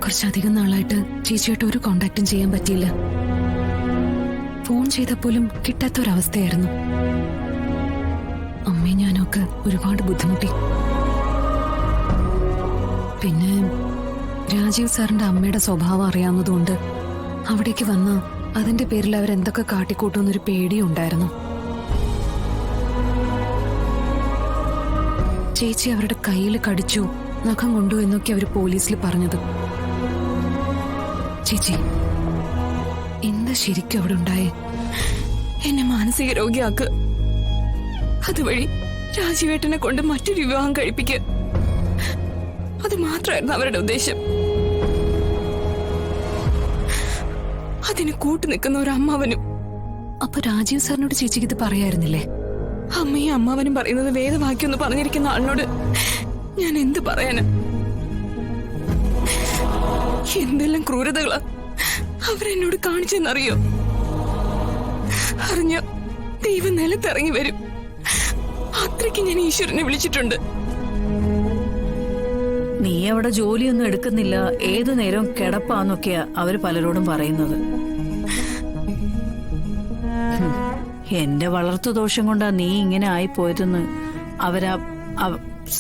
കുറച്ചധികം നാളായിട്ട് ചേച്ചിയായിട്ട് ഒരു കോണ്ടാക്റ്റും ചെയ്യാൻ പറ്റിയില്ല. ഫോൺ ചെയ്താൽ പോലും കിട്ടാത്തൊരവസ്ഥയായിരുന്നു. അമ്മയും ഞാനൊക്കെ ഒരുപാട് ബുദ്ധിമുട്ടി. പിന്നെ രാജീവ് സാറിന്റെ അമ്മയുടെ സ്വഭാവം അറിയാവുന്നതുകൊണ്ട് അവിടേക്ക് വന്ന അതിന്റെ പേരിൽ അവരെന്തൊക്കെ കാട്ടിക്കൂട്ടുമെന്നൊരു പേടിയും ഉണ്ടായിരുന്നു. ചേച്ചി അവരുടെ കയ്യിൽ കടിച്ചു, നഖം കൊണ്ടു എന്നൊക്കെ അവർ പോലീസിൽ പറഞ്ഞത്. ചേച്ചി എന്താ ശരിക്കും അവിടെ ഉണ്ടായേ? എന്നെ മാനസിക രോഗിയാക്ക്, അതുവഴി രാജീവേട്ടനെ കൊണ്ട് മറ്റൊരു വിവാഹം കഴിപ്പിക്കുക. അത് മാത്രമായിരുന്നു അവരുടെ ഉദ്ദേശം. അതിന് കൂട്ടു നിൽക്കുന്ന ഒരു അമ്മാവനും. അപ്പൊ രാജീവ് സാറിനോട് ചേച്ചിക്ക് ഇത് പറയായിരുന്നില്ലേ? അമ്മയും അമ്മാവനും പറയുന്നത് വേദവാക്യം എന്ന് പറഞ്ഞിരിക്കുന്ന ആളിനോട് ഞാൻ എന്ത് പറയാന്? എന്തെല്ലാം ക്രൂരതകളാ അവരെന്നോട് കാണിച്ചെന്നറിയോ? അറിഞ്ഞ ദൈവം നിലത്തിറങ്ങി വരും. അത്രയ്ക്ക് ഞാൻ ഈശ്വരനെ വിളിച്ചിട്ടുണ്ട്. നീ അവിടെ ജോലിയൊന്നും എടുക്കുന്നില്ല, ഏതു നേരം കിടപ്പാന്നൊക്കെയാ അവര് പലരോടും പറയുന്നത്. എന്റെ വളർത്തുദോഷം കൊണ്ടാ നീ ഇങ്ങനെ ആയിപ്പോയതെന്ന് അവരാ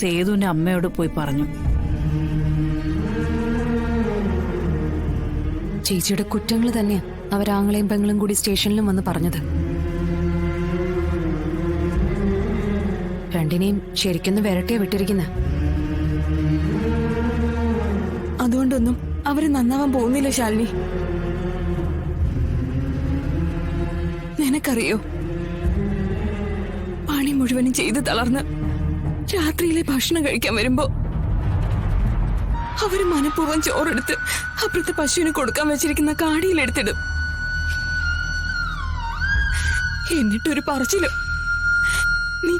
സേതുവിന്റെ അമ്മയോട് പോയി പറഞ്ഞു. ചേച്ചിയുടെ കുറ്റങ്ങൾ തന്നെയാ അവരാങ്ങളെയും പെങ്ങളും കൂടി സ്റ്റേഷനിലും വന്ന് പറഞ്ഞത്. രണ്ടിനെയും ശരിക്കൊന്ന് വിരട്ടിയാ വിട്ടിരിക്കുന്ന. അതുകൊണ്ടൊന്നും അവര് നന്നാവാൻ പോകുന്നില്ല ശാലിനി. നിനക്കറിയോ, പണി മുഴുവനും ചെയ്ത് തളർന്ന് രാത്രിയിലെ ഭക്ഷണം കഴിക്കാൻ വരുമ്പോ അവര് മനഃപൂർവ്വം ചോറെടുത്ത് അപ്പുറത്തെ പശുവിന് കൊടുക്കാൻ വെച്ചിരിക്കുന്ന കാടിയിലെടുത്തിടും. എന്നിട്ടൊരു പറച്ചിലും നീ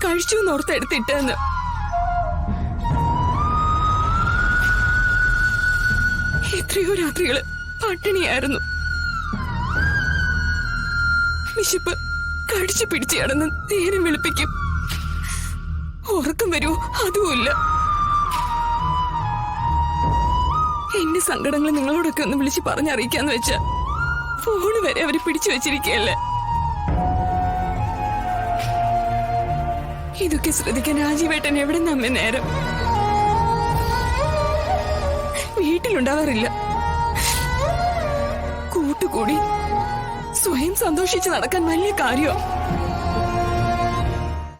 കഴിച്ചു എന്നോർത്ത് എടുത്തിട്ടെന്ന്. എത്രയോ രാത്രികള് പട്ടിണിയായിരുന്നു. വിശപ്പ് കടിച്ചു പിടിച്ച് കിടന്ന് നേരം വെളുപ്പിക്കും. ഉറക്കം വരുമോ അതുമില്ല. എന്റെ സങ്കടങ്ങൾ നിങ്ങളോടൊക്കെ ഒന്ന് വിളിച്ച് പറഞ്ഞറിയിക്കാന്ന് വെച്ച ഫോണ് വരെ അവര് പിടിച്ചു വെച്ചിരിക്കുകയല്ലേ. ഇതൊക്കെ ശ്രദ്ധിക്കാൻ രാജീവേട്ടൻ എവിടെ നമ്മെ നേരം? വീട്ടിലുണ്ടാവാറില്ല. കൂട്ടുകൂടി സ്വയം സന്തോഷിച്ച് നടക്കാൻ വലിയ കാര്യമോ?